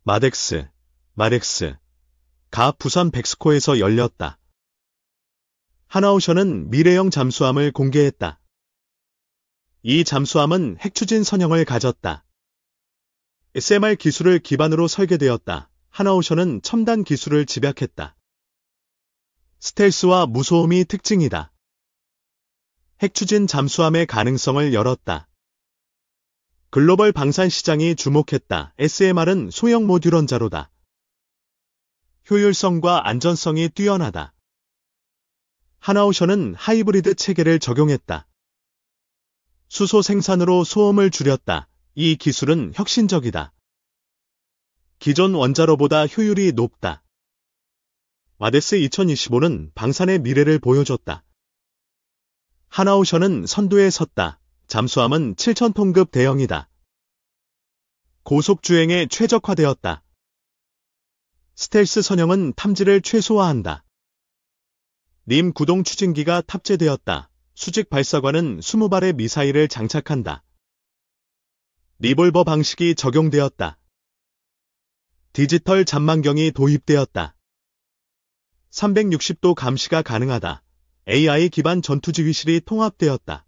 마덱스, 가 부산 백스코에서 열렸다. 하나오션은 미래형 잠수함을 공개했다. 이 잠수함은 핵추진 선형을 가졌다. SMR 기술을 기반으로 설계되었다. 하나오션은 첨단 기술을 집약했다. 스텔스와 무소음이 특징이다. 핵추진 잠수함의 가능성을 열었다. 글로벌 방산 시장이 주목했다. SMR은 소형 모듈 원자로다. 효율성과 안전성이 뛰어나다. 하나오션은 하이브리드 체계를 적용했다. 수소 생산으로 소음을 줄였다. 이 기술은 혁신적이다. 기존 원자로보다 효율이 높다. 와데스 2025는 방산의 미래를 보여줬다. 하나오션은 선두에 섰다. 잠수함은 7,000톤급 대형이다. 고속주행에 최적화되었다. 스텔스 선형은 탐지를 최소화한다. 림 구동 추진기가 탑재되었다. 수직 발사관은 20발의 미사일을 장착한다. 리볼버 방식이 적용되었다. 디지털 잠망경이 도입되었다. 360도 감시가 가능하다. AI 기반 전투지휘실이 통합되었다.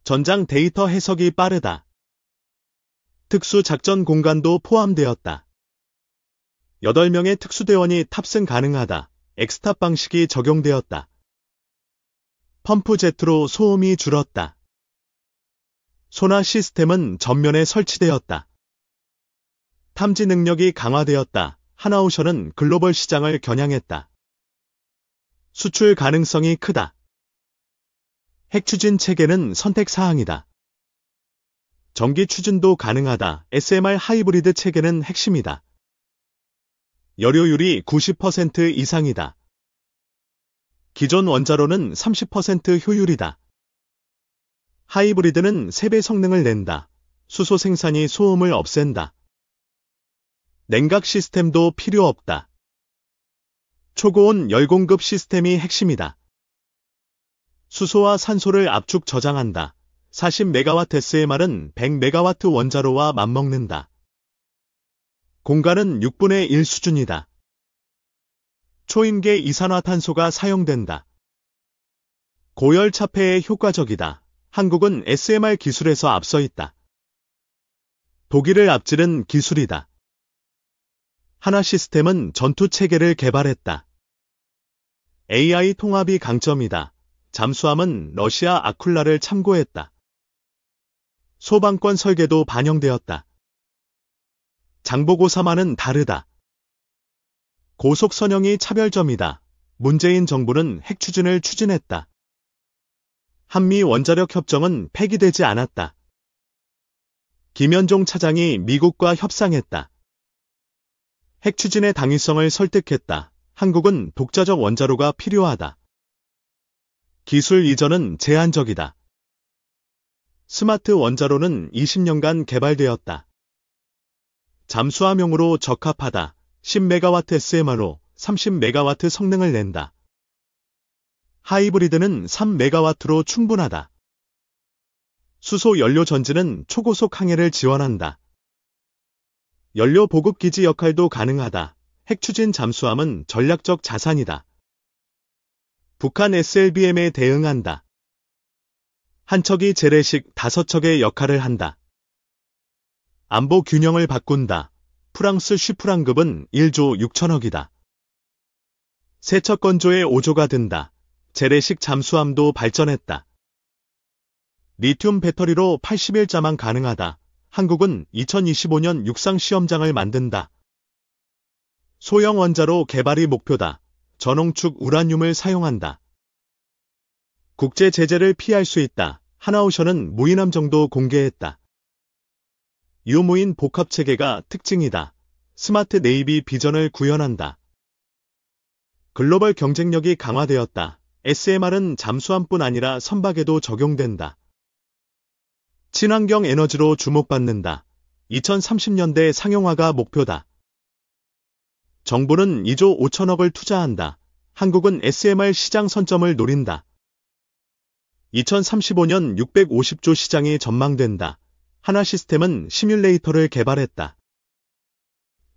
전장 데이터 해석이 빠르다. 특수 작전 공간도 포함되었다. 8명의 특수대원이 탑승 가능하다. 엑스탑 방식이 적용되었다. 펌프 제트로 소음이 줄었다. 소나 시스템은 전면에 설치되었다. 탐지 능력이 강화되었다. 하나오션은 글로벌 시장을 겨냥했다. 수출 가능성이 크다. 핵추진 체계는 선택사항이다. 전기 추진도 가능하다. SMR 하이브리드 체계는 핵심이다. 연료율이 90% 이상이다. 기존 원자로는 30% 효율이다. 하이브리드는 3배 성능을 낸다. 수소 생산이 소음을 없앤다. 냉각 시스템도 필요 없다. 초고온 열 공급 시스템이 핵심이다. 수소와 산소를 압축 저장한다. 40메가와트 SMR은 100메가와트 원자로와 맞먹는다. 공간은 6분의 1 수준이다. 초임계 이산화탄소가 사용된다. 고열 차폐에 효과적이다. 한국은 SMR 기술에서 앞서 있다. 독일을 앞지른 기술이다. 하나시스템은 전투 체계를 개발했다. AI 통합이 강점이다. 잠수함은 러시아 아쿨라를 참고했다. 소방권 설계도 반영되었다. 장보고사만은 다르다. 고속 선형이 차별점이다. 문재인 정부는 핵추진을 추진했다. 한미 원자력 협정은 폐기되지 않았다. 김현종 차장이 미국과 협상했다. 핵추진의 당위성을 설득했다. 한국은 독자적 원자로가 필요하다. 기술 이전은 제한적이다. 스마트 원자로는 20년간 개발되었다. 잠수함용으로 적합하다. 10메가와트 SMR로 30메가와트 성능을 낸다. 하이브리드는 3메가와트로 충분하다. 수소 연료 전지는 초고속 항해를 지원한다. 연료 보급기지 역할도 가능하다. 핵추진 잠수함은 전략적 자산이다. 북한 SLBM에 대응한다. 한 척이 재래식 5척의 역할을 한다. 안보 균형을 바꾼다. 프랑스 쉬프랑급은 1조 6천억이다. 세척 건조에 5조가 든다. 재래식 잠수함도 발전했다. 리튬 배터리로 80일자만 가능하다. 한국은 2025년 육상 시험장을 만든다. 소형 원자로 개발이 목표다. 전홍축 우라늄을 사용한다. 국제 제재를 피할 수 있다. 하나오션은 무인함정도 공개했다. 유무인 복합체계가 특징이다. 스마트 네이비 비전을 구현한다. 글로벌 경쟁력이 강화되었다. SMR은 잠수함뿐 아니라 선박에도 적용된다. 친환경 에너지로 주목받는다. 2030년대 상용화가 목표다. 정부는 2조 5천억을 투자한다. 한국은 SMR 시장 선점을 노린다. 2035년 650조 시장이 전망된다. 하나시스템은 시뮬레이터를 개발했다.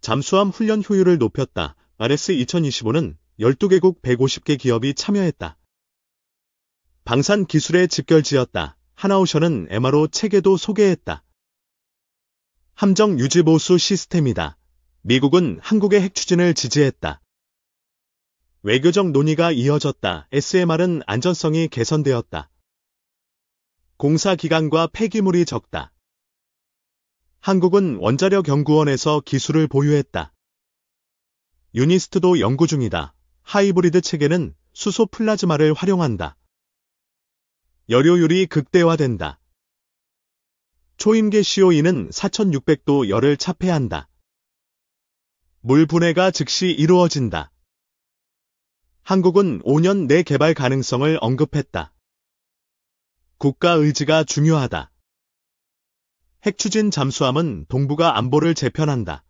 잠수함 훈련 효율을 높였다. RS 2025는 12개국 150개 기업이 참여했다. 방산 기술에 직결지었다. 하나오션은 MRO 체계도 소개했다. 함정 유지 보수 시스템이다. 미국은 한국의 핵 추진을 지지했다. 외교적 논의가 이어졌다. SMR은 안전성이 개선되었다. 공사 기간과 폐기물이 적다. 한국은 원자력연구원에서 기술을 보유했다. 유니스트도 연구 중이다. 하이브리드 체계는 수소 플라즈마를 활용한다. 열효율이 극대화된다. 초임계 COE는 4600도 열을 차폐한다. 물 분해가 즉시 이루어진다. 한국은 5년 내 개발 가능성을 언급했다. 국가 의지가 중요하다. 핵추진 잠수함은 동북아 안보를 재편한다.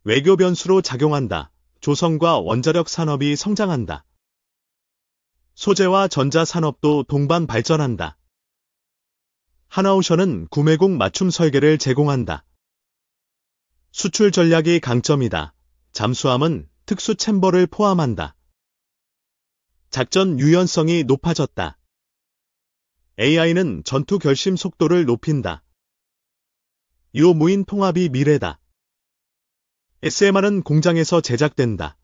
외교 변수로 작용한다. 조선과 원자력 산업이 성장한다. 소재와 전자산업도 동반 발전한다. 하나오션은 구매국 맞춤 설계를 제공한다. 수출 전략이 강점이다. 잠수함은 특수 챔버를 포함한다. 작전 유연성이 높아졌다. AI는 전투 결심 속도를 높인다. 유무인 통합이 미래다. SMR은 공장에서 제작된다.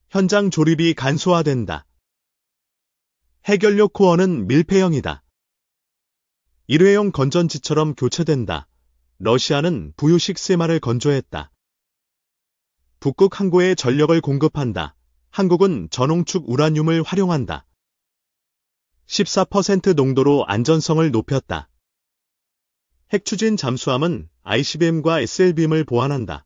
현장 조립이 간소화된다. 핵연료 코어는 밀폐형이다. 일회용 건전지처럼 교체된다. 러시아는 부유식 SMR을 건조했다. 북극 항구에 전력을 공급한다. 한국은 전홍축 우라늄을 활용한다. 14% 농도로 안전성을 높였다. 핵추진 잠수함은 ICBM과 SLBM을 보완한다.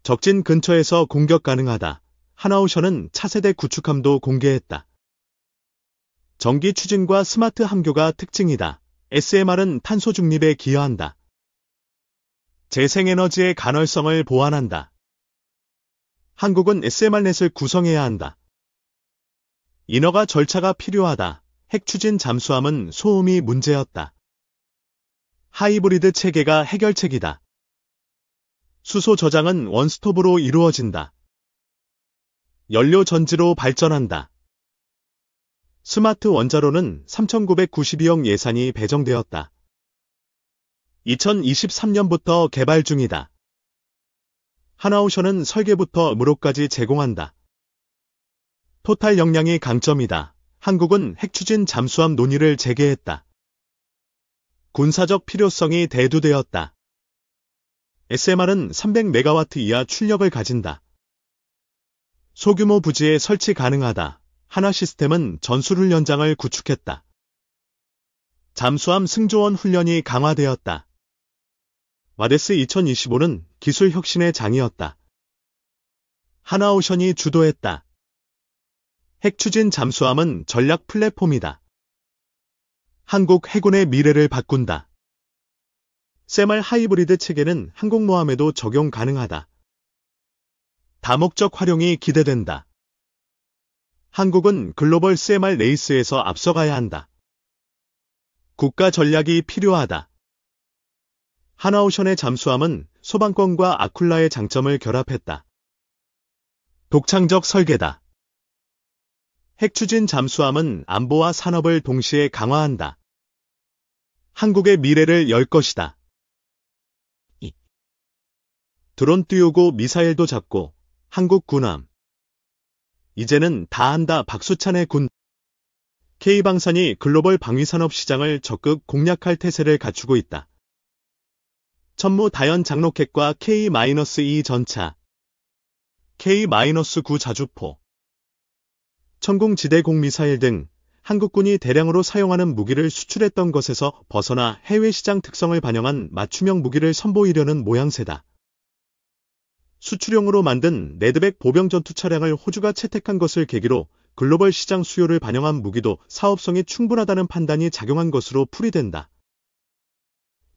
적진 근처에서 공격 가능하다. 하나오션은 차세대 구축함도 공개했다. 전기 추진과 스마트 함교가 특징이다. SMR은 탄소 중립에 기여한다. 재생에너지의 간헐성을 보완한다. 한국은 SMR넷을 구성해야 한다. 인허가 절차가 필요하다. 핵추진 잠수함은 소음이 문제였다. 하이브리드 체계가 해결책이다. 수소 저장은 원스톱으로 이루어진다. 연료 전지로 발전한다. 스마트 원자로는 3,992억 예산이 배정되었다. 2023년부터 개발 중이다. 하나오션은 설계부터 무료까지 제공한다. 토탈 역량이 강점이다. 한국은 핵추진 잠수함 논의를 재개했다. 군사적 필요성이 대두되었다. SMR은 300MW 이하 출력을 가진다. 소규모 부지에 설치 가능하다. 하나시스템은 전술훈련장을 구축했다. 잠수함 승조원 훈련이 강화되었다. 와데스 2025는 기술 혁신의 장이었다. 하나오션이 주도했다. 핵추진 잠수함은 전략 플랫폼이다. 한국 해군의 미래를 바꾼다. SMR 하이브리드 체계는 항공모함에도 적용 가능하다. 다목적 활용이 기대된다. 한국은 글로벌 SMR 레이스에서 앞서가야 한다. 국가 전략이 필요하다. 하나오션의 잠수함은 소방권과 아쿨라의 장점을 결합했다. 독창적 설계다. 핵추진 잠수함은 안보와 산업을 동시에 강화한다. 한국의 미래를 열 것이다. 드론 띄우고 미사일도 잡고 한국 군함. 이제는 다 한다. 박수찬의 군. K방산이 글로벌 방위산업 시장을 적극 공략할 태세를 갖추고 있다. 천무 다연 장로켓과 K-2 전차, K-9 자주포, 천궁지대 공미사일 등 한국군이 대량으로 사용하는 무기를 수출했던 것에서 벗어나 해외 시장 특성을 반영한 맞춤형 무기를 선보이려는 모양새다. 수출용으로 만든 레드백 보병 전투 차량을 호주가 채택한 것을 계기로 글로벌 시장 수요를 반영한 무기도 사업성이 충분하다는 판단이 작용한 것으로 풀이된다.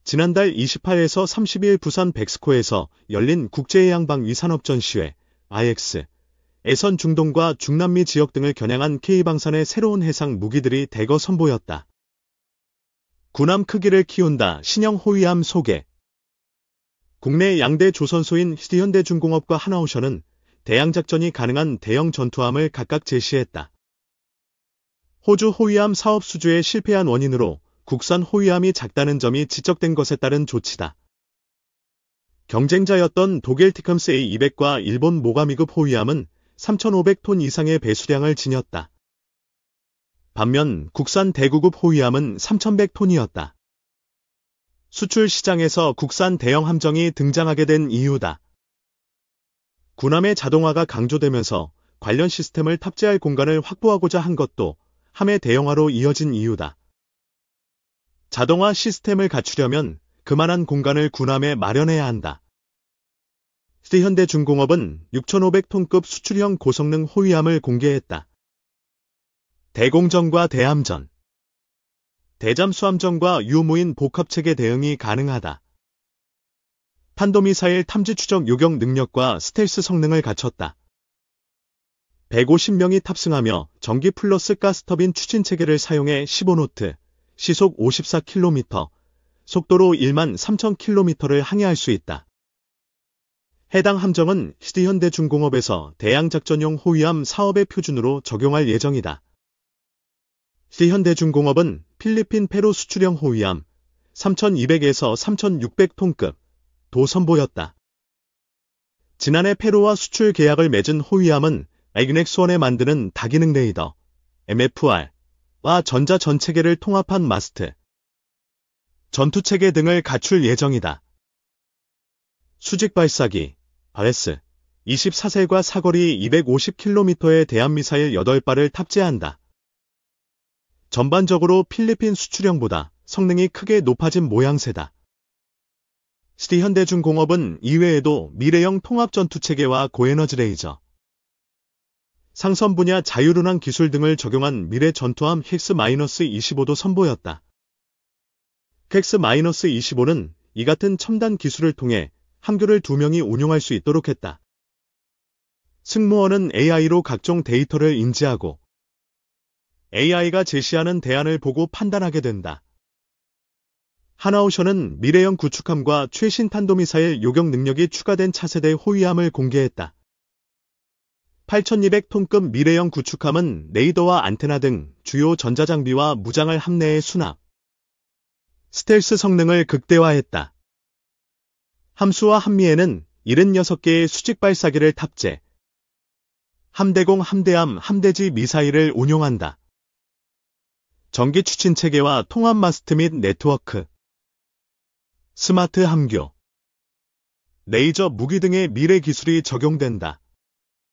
지난달 28에서 30일 부산 백스코에서 열린 국제해양방위산업전시회 IX 에선 중동과 중남미 지역 등을 겨냥한 K방산의 새로운 해상 무기들이 대거 선보였다. 군함 크기를 키운다. 신형 호위함 소개. 국내 양대 조선소인 현대중공업과 하나오션은 대양작전이 가능한 대형 전투함을 각각 제시했다. 호주 호위함 사업 수주에 실패한 원인으로 국산 호위함이 작다는 점이 지적된 것에 따른 조치다. 경쟁자였던 독일 티컴스 A200과 일본 모가미급 호위함은 3,500톤 이상의 배수량을 지녔다. 반면 국산 대구급 호위함은 3,100톤이었다. 수출 시장에서 국산 대형 함정이 등장하게 된 이유다. 군함의 자동화가 강조되면서 관련 시스템을 탑재할 공간을 확보하고자 한 것도 함의 대형화로 이어진 이유다. 자동화 시스템을 갖추려면 그만한 공간을 군함에 마련해야 한다. 현대중공업은 6,500톤급 수출형 고성능 호위함을 공개했다. 대공전과 대함전, 대잠수함전과 유무인 복합체계 대응이 가능하다. 탄도미사일 탐지 추적 요격 능력과 스텔스 성능을 갖췄다. 150명이 탑승하며 전기 플러스 가스터빈 추진 체계를 사용해 15노트, 시속 54km, 속도로 13,000km를 항해할 수 있다. 해당 함정은 현대중공업에서 대양작전용 호위함 사업의 표준으로 적용할 예정이다. 현대중공업은 필리핀 페루 수출형 호위함 3,200에서 3,600톤급 도 선보였다. 지난해 페루와 수출 계약을 맺은 호위함은 애그넥스원에 만드는 다기능 레이더 MFR와 전자 전체계를 통합한 마스트, 전투체계 등을 갖출 예정이다. 수직 발사기 RS 24셀과 사거리 250km의 대함미사일 8발을 탑재한다. 전반적으로 필리핀 수출형보다 성능이 크게 높아진 모양새다. 현대중공업은 이외에도 미래형 통합전투체계와 고에너지 레이저, 상선 분야 자율운항 기술 등을 적용한 미래 전투함 헥스-25도 선보였다. 헥스-25는 이 같은 첨단 기술을 통해 함교를 2명이 운용할 수 있도록 했다. 승무원은 AI로 각종 데이터를 인지하고 AI가 제시하는 대안을 보고 판단하게 된다. 하나오션은 미래형 구축함과 최신 탄도미사일 요격 능력이 추가된 차세대 호위함을 공개했다. 8,200톤급 미래형 구축함은 레이더와 안테나 등 주요 전자장비와 무장을 함내에 수납, 스텔스 성능을 극대화했다. 함수와 함미에는 76개의 수직 발사기를 탑재, 함대공 함대함 함대지 미사일을 운용한다. 전기 추진 체계와 통합 마스트 및 네트워크, 스마트 함교, 레이저 무기 등의 미래 기술이 적용된다.